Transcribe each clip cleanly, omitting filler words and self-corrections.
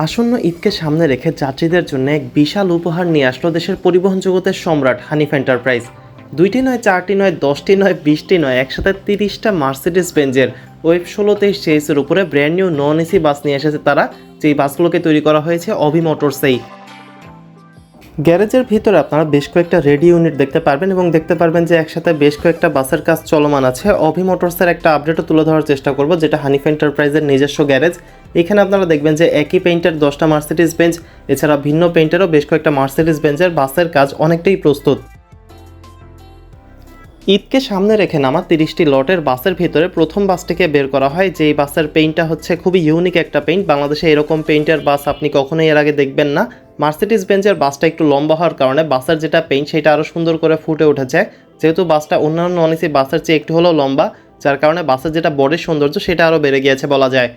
আসন্ন ঈদকে সামনে রেখে যাত্রীদের জন্য এক বিশাল উপহার নিয়ে আসলো দেশের পরিবহন জগতের সম্রাট হানিফ এন্টারপ্রাইজ। 2টি নয়, 4টি নয়, 10টি নয়, 20টি নয়, একসাথে 30টা মার্সিডিজ বেঞ্জের ওয়েব 16-23 সিরিজের উপরে brand new non AC bus নিয়ে এসেছে তারা, যেই বাসগুলোকে তৈরি করা হয়েছে অভি মোটরসেই। গ্যারেজের ভিতরে আপনারা বেশ কয়েকটা রেডি ইউনিট দেখতে পারবেন এবং দেখতে পারবেন যে একসাথে বেশ কয়েকটা বাসের কাজ চলমান আছে। অভি মোটরসের একটা আপডেটও তুলে ধরার চেষ্টা করব, যেটা হানিফ এন্টারপ্রাইজের নিজস্ব গ্যারেজ। এখানে আপনারা দেখবেন যে একই পেইন্টের 10টা মার্সিডিজ বেঞ্চ, এছাড়া ভিন্ন পেইন্টেরও বেশ কয়েকটা মার্সিডিজ বেঞ্চের বাসের কাজ অনেকটাই প্রস্তুত। ঈদকে সামনে রেখে নামা 30টি লটের বাসের ভিতরে প্রথম বাসটিকে বের করা হয়, যেই বাসের পেইন্টটা হচ্ছে খুবই ইউনিক একটা পেইন্ট। বাংলাদেশে এরকম পেইন্টের বাস আপনি কখনোই এর আগে দেখবেন না। মার্সিডিজ বেঞ্চের বাসটা একটু লম্বা হওয়ার কারণে বাসের যেটা পেইন্ট সেটা আরও সুন্দর করে ফুটে উঠেছে। যেহেতু বাসটা অন্যান্য নন এসি বাসের চেয়ে একটু হলেও লম্বা, যার কারণে বাসের যেটা বডির সৌন্দর্য সেটা আরও বেড়ে গিয়েছে বলা যায়।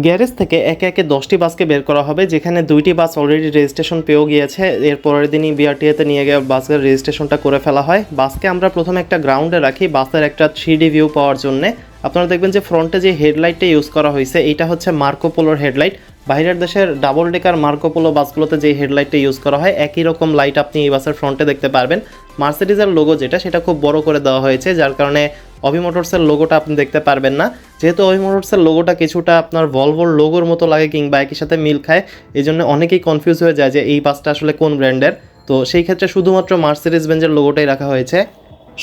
গ্যারেজ থেকে একে একে 10টি বাসকে বের করা হবে, যেখানে 2টি বাস অলরেডি রেজিস্ট্রেশন পেয়েও গিয়েছে। এর পরের দিনই বিআরটিএতে নিয়ে গিয়ে বাসের রেজিস্ট্রেশনটা করে ফেলা হয়। বাসকে আমরা প্রথমে একটা গ্রাউন্ডে রাখি বাসের একটা 3D ভিউ পাওয়ার জন্যে। আপনারা দেখবেন যে ফ্রন্টে যে হেডলাইটটা ইউজ করা হয়েছে এইটা হচ্ছে মার্কোপোলোর হেডলাইট। বাইরের দেশের ডাবল ডেকার মার্কোপোলো বাসগুলোতে যে হেডলাইটটা ইউজ করা হয় একই রকম লাইট আপনি এই বাসের ফ্রন্টে দেখতে পারবেন। মার্সিডিজের লোগো যেটা সেটা খুব বড় করে দেওয়া হয়েছে, যার কারণে অভি মোটরসের লোগোটা আপনি দেখতে পারবেন না। যেহেতু অভি মোটরসের লোগোটা কিছুটা আপনার ভলভোর লোগোর মতো লাগে কিংবা একই সাথে মিল খায়, এই জন্য অনেকেই কনফিউজ হয়ে যায় যে এই বাসটা আসলে কোন ব্র্যান্ডের। তো সেই ক্ষেত্রে শুধুমাত্র মার্সিডিজ বেঞ্জের লোগোটাই রাখা হয়েছে।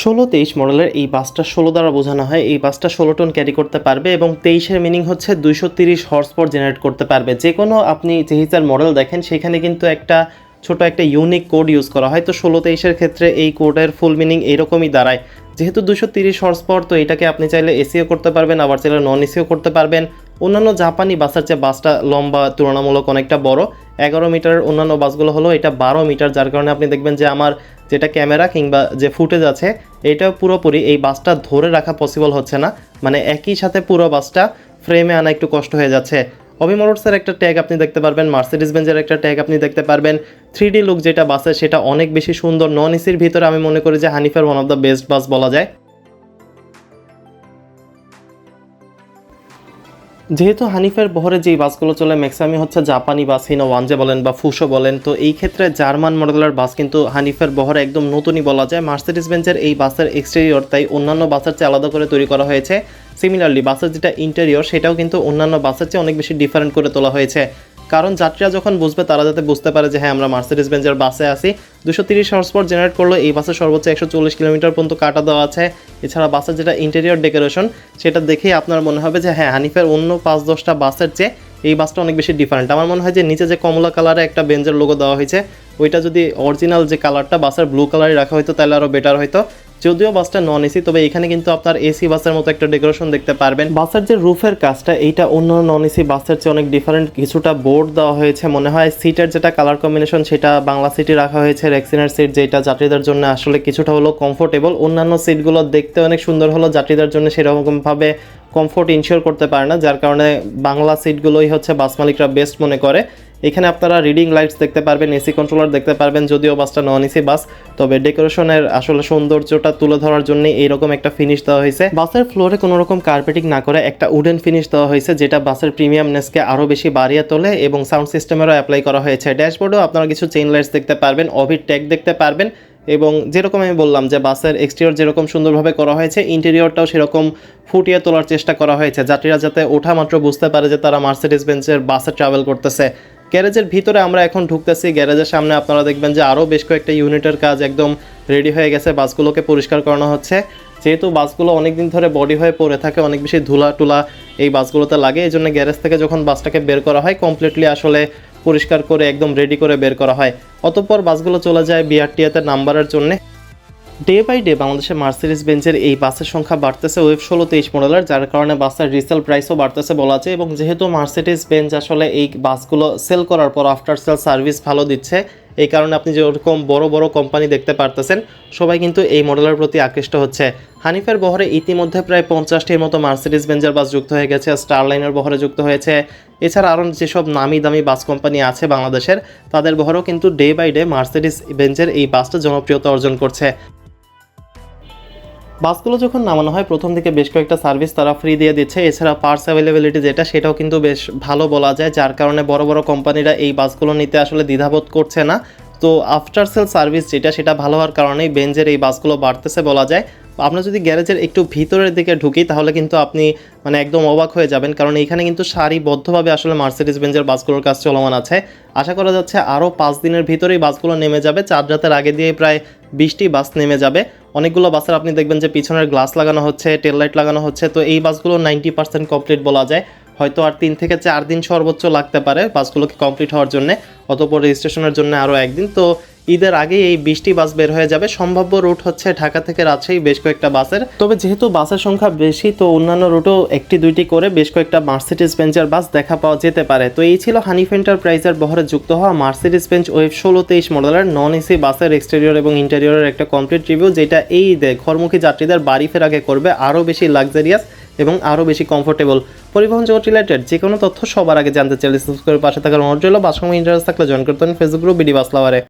16-23 মডেলের এই বাসটা 16 দ্বারা বোঝানো হয়। এই বাসটা 16 টন ক্যারি করতে পারবে এবং 23-এর মিনিং হচ্ছে 230 হর্স পাওয়ার জেনারেট করতে পারবে। যে কোনো আপনি যেহিসার মডেল দেখেন সেখানে কিন্তু একটা ছোট একটা ইউনিক কোড ইউজ করা হয়। তো 16-23-এর ক্ষেত্রে এই কোডের ফুল মিনিং এইরকমই দাঁড়ায়। যেহেতু 230 হর্স পাওয়ার, তো এটাকে আপনি চাইলে এসিও করতে পারবেন, আবার চাইলে নন এসিও করতে পারবেন। অন্যান্য জাপানি বাসের চেয়ে বাসটা লম্বা তুলনামূলক অনেকটা বড়। 11 মিটারের অন্যান্য বাসগুলো হলো এটা 12 মিটার, যার কারণে আপনি দেখবেন যে আমার যেটা ক্যামেরা কিংবা যে ফুটেজ আছে এটা পুরোপুরি এই বাসটা ধরে রাখা পসিবল হচ্ছে না। মানে একই সাথে পুরো বাসটা ফ্রেমে আনা একটু কষ্ট হয়ে যাচ্ছে। অভি মোটরসের একটা ট্যাগ আপনি দেখতে পারবেন, মার্সিডিজ বেঞ্জের একটা ট্যাগ আপনি দেখতে পারবেন। 3D লুক যেটা বাসে সেটা অনেক বেশি সুন্দর। নন এসির ভিতরে আমি মনে করি যে হানিফের one of the best bus বলা যায়। যেহেতু হানিফের বহরে যেই বাসগুলো চলে ম্যাক্সিমামই হচ্ছে জাপানি বাস, হিনো ওয়ানজে বলেন বা ফুসো বলেন, তো এই ক্ষেত্রে জার্মান মডেলের বাস কিন্তু হানিফের বহরে একদম নতুনই বলা যায়। মার্সিডিজ বেঞ্জের এই বাসের এক্সটেরিয়র তাই অন্যান্য বাসের চেয়ে আলাদা করে তৈরি করা হয়েছে। সিমিলারলি বাসের যেটা ইন্টেরিয়র সেটাও কিন্তু অন্যান্য বাসের চেয়ে অনেক বেশি ডিফারেন্ট করে তোলা হয়েছে, কারণ যাত্রীরা যখন বুঝবে তারা যাতে বুঝতে পারে যে হ্যাঁ আমরা মার্সিডিজ বেঞ্জের বাসে আসি। 230 হর্স পাওয়ার জেনারেট করলো এই বাসে সর্বোচ্চ 140 কিলোমিটার পর্যন্ত কাটা দেওয়া আছে। এছাড়া বাসের যেটা ইন্টেরিয়র ডেকোরেশন সেটা দেখেই আপনার মনে হবে যে হ্যাঁ হানিফের অন্য 5-10টা বাসের চেয়ে এই বাসটা অনেক বেশি ডিফারেন্ট। আমার মনে হয় যে নিচে যে কমলা কালারে একটা বেঞ্জের লোগো দেওয়া হয়েছে ওইটা যদি অরিজিনাল যে কালারটা বাসের ব্লু কালারে রাখা হতো তাহলে আরও বেটার হতো। যদিও বাসটা নন এসি, তবে এখানে কিন্তু আপনার এসি বাসের মতো একটা ডেকোরেশন দেখতে পারবেন। বাসের যে রুফের কাজটা এইটা অন্য নন এসি বাসের চেয়ে অনেক ডিফারেন্ট। কিছুটা বোর্ড দেওয়া হয়েছে মনে হয়। সিটের যেটা কালার কম্বিনেশন সেটা বাংলা সিটি রাখা হয়েছে, রেক্সিনের সিট যেটা যাত্রীদের জন্য আসলে কিছুটা হলো কমফোর্টেবল। অন্যান্য সিটগুলো দেখতে অনেক সুন্দর হলো, যাত্রীদের জন্য সেরকমভাবে কমফোর্ট ইনশিওর করতে পারে না, যার কারণে বাংলা সিটগুলোই হচ্ছে বাস মালিকরা বেস্ট মনে করে। এখানে আপনারা রিডিং লাইটস দেখতে পারবেন, এসি কন্ট্রোলার দেখতে পারবেন। যদিও বাসটা নন এসি বাস, তবে ডেকোরেশনের আসলে সৌন্দর্যটা তুলে ধরার জন্য এইরকম একটা ফিনিশ দেওয়া হয়েছে। বাসের ফ্লোরে কোনো রকম কার্পেটিং না করে একটা উডেন ফিনিশ দেওয়া হয়েছে, যেটা বাসের প্রিমিয়ামনেসকে আরও বেশি বাড়িয়ে তোলে এবং সাউন্ড সিস্টেমেরও অ্যাপ্লাই করা হয়েছে। ড্যাশবোর্ডেও আপনারা কিছু চেইন লাইটস দেখতে পারবেন, অভির ট্যাগ দেখতে পারবেন এবং যেরকম আমি বললাম যে বাসের এক্সটেরিয়র যেরকম সুন্দরভাবে করা হয়েছে ইন্টেরিয়রটাও সেরকম ফুটিয়ে তোলার চেষ্টা করা হয়েছে, যাত্রীরা যাতে ওঠা মাত্র বুঝতে পারে যে তারা মার্সিডিজ বেঞ্জের বাসে ট্রাভেল করতেছে। গ্যারেজের ভিতরে আমরা এখন ঢুকতেছি। গ্যারেজের সামনে আপনারা দেখবেন যে আরও বেশ কয়েকটা ইউনিটের কাজ একদম রেডি হয়ে গেছে। বাসগুলোকে পরিষ্কার করানো হচ্ছে। যেহেতু বাসগুলো অনেক দিন ধরে বডি হয়ে পড়ে থাকে, অনেক বেশি ধুলা টুলা এই বাসগুলোতে লাগে, এই জন্য গ্যারেজ থেকে যখন বাসটাকে বের করা হয় কমপ্লিটলি আসলে পরিষ্কার করে একদম রেডি করে বের করা হয়। অতঃপর বাসগুলো চলে যায় বিআরটিএতে নাম্বারের জন্য। ডে বাই ডে বাংলাদেশে মার্সিডিজ বেঞ্জের এই বাসের সংখ্যা বাড়তেছে ওয়েব 16-23 মডেলের, যার কারণে বাসের রিসেল প্রাইসও বাড়তেছে বলা যায়। এবং যেহেতু মার্সিডিজ বেঞ্জ আসলে এই বাসগুলো সেল করার পর আফটার সেল সার্ভিস ভালো দিচ্ছে, এই কারণে আপনি যেরকম বড় বড় কোম্পানি দেখতে পারতেছেন সবাই কিন্তু এই মডেলের প্রতি আকৃষ্ট হচ্ছে। হানিফের বহরে ইতিমধ্যে প্রায় 50টির মতো মার্সিডিজ বেঞ্জের বাস যুক্ত হয়ে গেছে, স্টারলাইনের বহরে যুক্ত হয়েছে। এছাড়া আরও যেসব নামি দামি বাস কোম্পানি আছে বাংলাদেশের তাদের বহরেও কিন্তু ডে বাই ডে মার্সিডিজ বেঞ্জের এই বাসটা জনপ্রিয়তা অর্জন করছে। বাসগুলো যখন নামানো হয় প্রথম দিকে বেশ কয়েকটা সার্ভিস তারা ফ্রি দিয়ে দিচ্ছে, এছাড়া পার্টস অ্যাভেলেবিলিটি যেটা সেটাও কিন্তু বেশ ভালো বলা যায়, যার কারণে বড় বড় কোম্পানিরা এই বাসগুলো নিতে আসলে দ্বিধাবোধ করছে না। তো আফটার সেল সার্ভিস যেটা সেটা ভালো হওয়ার কারণেই বেঞ্জের এই বাসগুলো বাড়তেছে বলা যায়। আমরা যদি গ্যারেজের একটু ভিতরের দিকে ঢুকি তাহলে কিন্তু আপনি মানে একদম অবাক হয়ে যাবেন, কারণ এইখানে কিন্তু সারিবদ্ধভাবে আসলে মার্সিডিজ বেঞ্জের বাসগুলোর কাজ চলমান আছে। আশা করা যাচ্ছে আরও 5 দিনের ভিতরেই বাসগুলো নেমে যাবে, 4 রাতের আগে দিয়ে প্রায় 20টি বাস নেমে যাবে। অনেকগুলো বাসের আপনি দেখবেন যে পিছনের গ্লাস লাগানো হচ্ছে, টেল লাইট লাগানো হচ্ছে। তো এই বাসগুলো 90% কমপ্লিট বলা যায়, হয়তো আর 3 থেকে 4 দিন সর্বোচ্চ লাগতে পারে বাসগুলোকে কমপ্লিট হওয়ার জন্য, অতঃপর রেজিস্ট্রেশনের জন্য আরও একদিন। তো ঈদের আগে এই 20টি বাস বের হয়ে যাবে। সম্ভাব্য রুট হচ্ছে ঢাকা থেকে রাজশাহী বেশ কয়েকটা বাসের, তবে যেহেতু বাসের সংখ্যা বেশি তো অন্যান্য রুটও একটি দুইটি করে বেশ কয়েকটা মার্সিডিজ বেঞ্জের বাস দেখা পাওয়া যেতে পারে। তো এই ছিল হানিফ এন্টারপ্রাইজের বহরে যুক্ত হওয়া মার্সিডিজ বেঞ্জ ওয়েভ 1623 মডেলের নন এসি বাসের এক্সটেরিয়র এবং ইন্টেরিয়রের একটা কমপ্লিট রিভিউ, যেটা এই ঈদে ঘরমুখী যাত্রীদের বাড়ি ফেরাকে করবে আরও বেশি লাক্সারিয়াস এবং আরও বেশি কমফোর্টেবল। পরিবহন জগৎ রিলেটেড যে কোনো তথ্য সবার আগে জানতে চাইলে সাবস্ক্রাইব করে পাশে থাকার অনুরোধ রইল। বাস সময় ইন্টারেস্ট থাকলে জয়েন করতে পারেন ফেসবুক গ্রুপ বিডি বাস লাভারে।